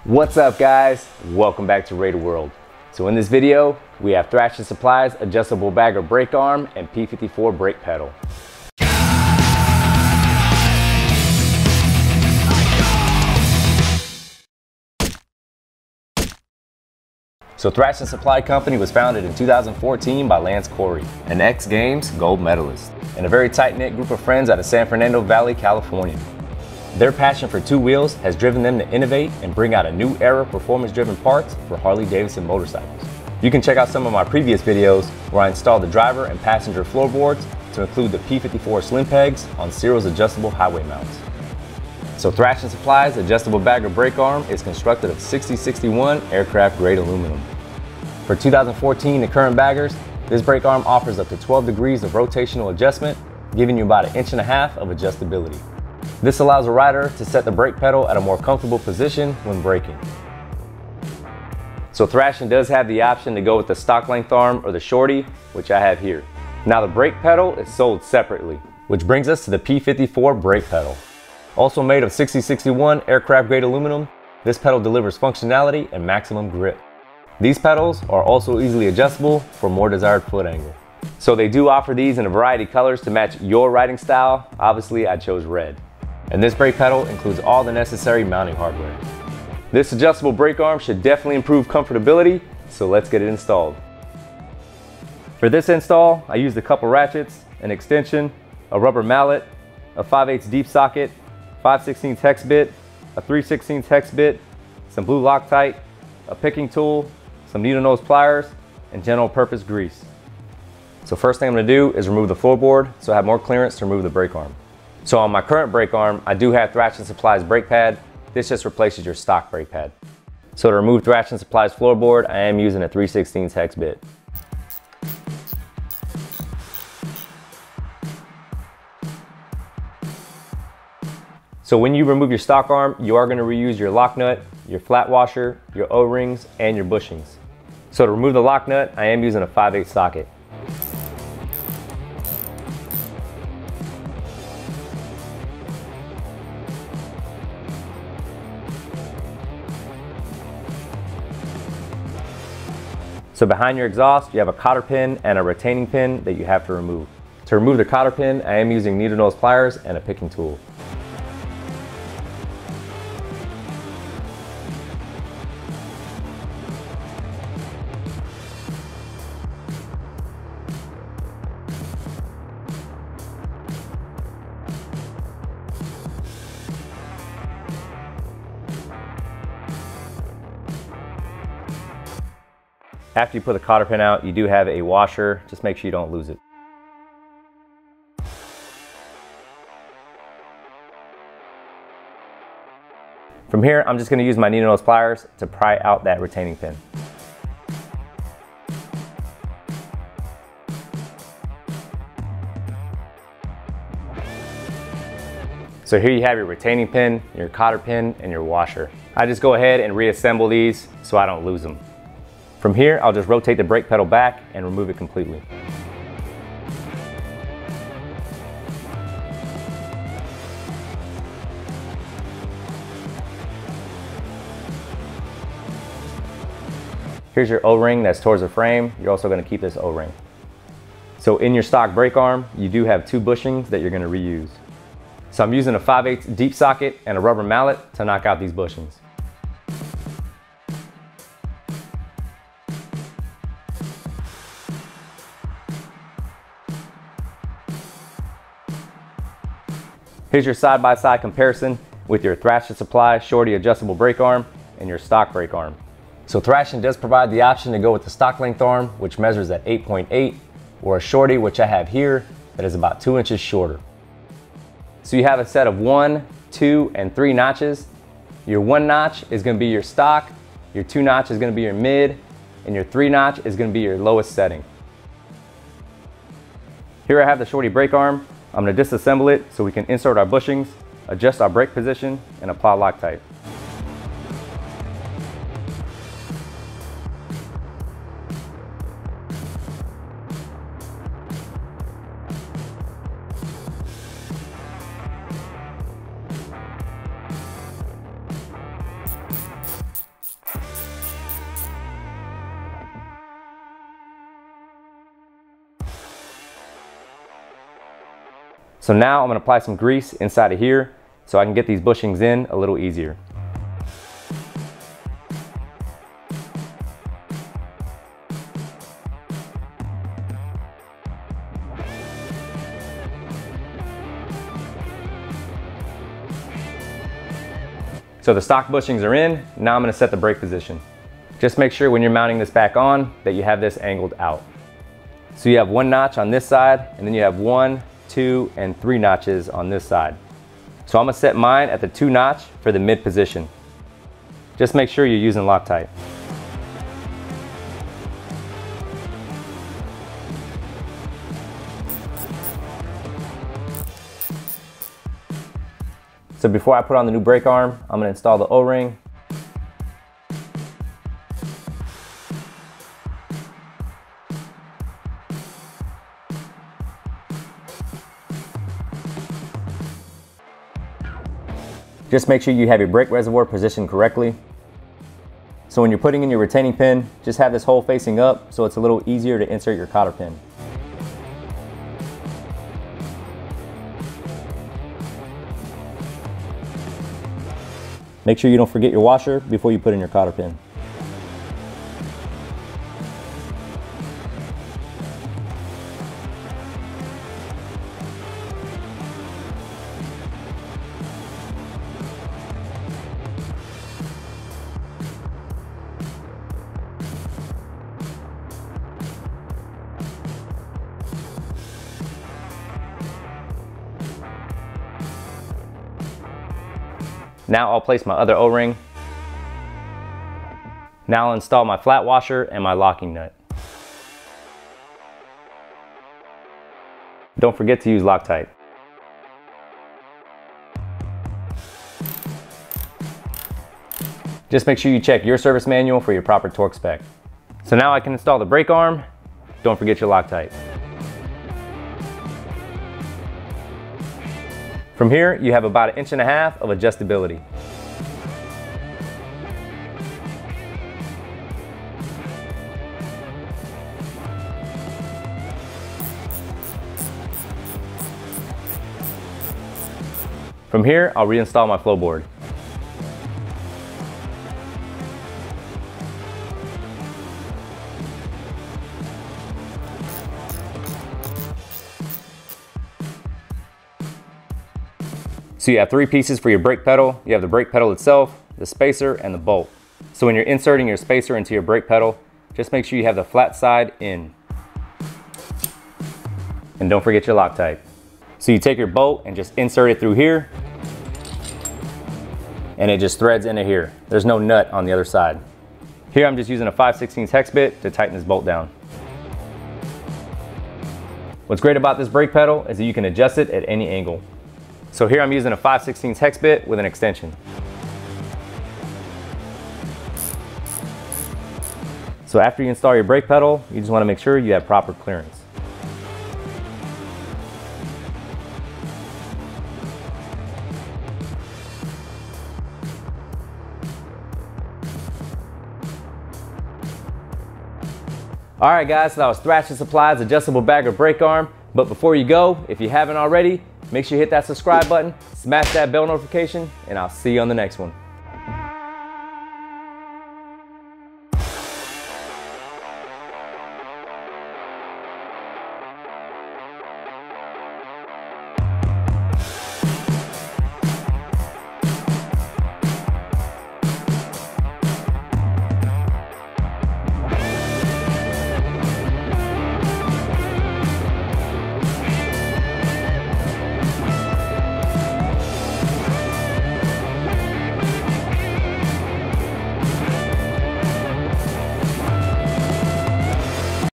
What's up guys? Welcome back to Raider World. So in this video, we have Thrashin Supply's adjustable bagger brake arm and P54 brake pedal. So Thrashin Supply Company was founded in 2014 by Lance Corey, an X-Games gold medalist, and a very tight-knit group of friends out of San Fernando Valley, California. Their passion for two wheels has driven them to innovate and bring out a new era of performance-driven parts for Harley-Davidson motorcycles. You can check out some of my previous videos where I installed the driver and passenger floorboards to include the P54 slim pegs on Ciro's adjustable highway mounts. So Thrashin Supply's adjustable bagger brake arm is constructed of 6061 aircraft grade aluminum. For 2014 and current baggers, this brake arm offers up to 12 degrees of rotational adjustment, giving you about 1.5 inches of adjustability. This allows a rider to set the brake pedal at a more comfortable position when braking. So Thrashin does have the option to go with the stock length arm or the shorty, which I have here. Now the brake pedal is sold separately, which brings us to the P54 brake pedal. Also made of 6061 aircraft grade aluminum, this pedal delivers functionality and maximum grip. These pedals are also easily adjustable for more desired foot angle. So they do offer these in a variety of colors to match your riding style. Obviously I chose red. And this brake pedal includes all the necessary mounting hardware. This adjustable brake arm should definitely improve comfortability, so let's get it installed. For this install, I used a couple ratchets, an extension, a rubber mallet, a 5/8 deep socket, 5/16 hex bit, a 3/16 hex bit, some blue Loctite, a picking tool, some needle nose pliers, and general purpose grease. So first thing I'm going to do is remove the floorboard so I have more clearance to remove the brake arm. So on my current brake arm, I do have Thrashin Supply's brake pad. This just replaces your stock brake pad. So to remove Thrashin Supply's floorboard, I am using a 3/16 hex bit. So when you remove your stock arm, you are going to reuse your lock nut, your flat washer, your O-rings, and your bushings. So to remove the lock nut, I am using a 5/8 socket. So behind your exhaust, you have a cotter pin and a retaining pin that you have to remove. To remove the cotter pin, I am using needle nose pliers and a picking tool. After you put the cotter pin out, you do have a washer. Just make sure you don't lose it. From here, I'm just going to use my needle nose pliers to pry out that retaining pin. So here you have your retaining pin, your cotter pin, and your washer. I just go ahead and reassemble these so I don't lose them. From here, I'll just rotate the brake pedal back and remove it completely. Here's your O-ring that's towards the frame. You're also going to keep this O-ring. So in your stock brake arm, you do have two bushings that you're going to reuse. So I'm using a 5/8 deep socket and a rubber mallet to knock out these bushings. Here's your side-by-side comparison with your Thrashin Supply shorty adjustable brake arm and your stock brake arm. So Thrashin does provide the option to go with the stock length arm, which measures at 8.8, or a shorty, which I have here, that is about 2 inches shorter. So you have a set of 1, 2, and 3 notches. Your 1 notch is going to be your stock, your 2 notch is going to be your mid, and your 3 notch is going to be your lowest setting. Here I have the shorty brake arm. I'm going to disassemble it so we can insert our bushings, adjust our brake position, and apply Loctite. So now I'm going to apply some grease inside of here so I can get these bushings in a little easier. So the stock bushings are in. Now I'm going to set the brake position. Just make sure when you're mounting this back on that you have this angled out. So you have one notch on this side, and then you have 1, 2, and 3 notches on this side. So I'm going to set mine at the 2 notch for the mid position. Just make sure you're using Loctite. So before I put on the new brake arm, I'm going to install the O-ring. Just make sure you have your brake reservoir positioned correctly. So when you're putting in your retaining pin, just have this hole facing up so it's a little easier to insert your cotter pin. Make sure you don't forget your washer before you put in your cotter pin. Now I'll place my other O-ring. Now I'll install my flat washer and my locking nut. Don't forget to use Loctite. Just make sure you check your service manual for your proper torque spec. So now I can install the brake arm. Don't forget your Loctite. From here, you have about 1.5 inches of adjustability. From here, I'll reinstall my floorboard. So you have 3 pieces for your brake pedal. You have the brake pedal itself, the spacer, and the bolt. So when you're inserting your spacer into your brake pedal, just make sure you have the flat side in. And don't forget your Loctite. So you take your bolt and just insert it through here, and it just threads into here. There's no nut on the other side. Here I'm just using a 5/16 hex bit to tighten this bolt down. What's great about this brake pedal is that you can adjust it at any angle. So here I'm using a 5/16 hex bit with an extension. So after you install your brake pedal, you just want to make sure you have proper clearance. Alright guys, so that was Thrashin Supply's adjustable bagger brake arm. But before you go, if you haven't already, make sure you hit that subscribe button, smash that bell notification, and I'll see you on the next one.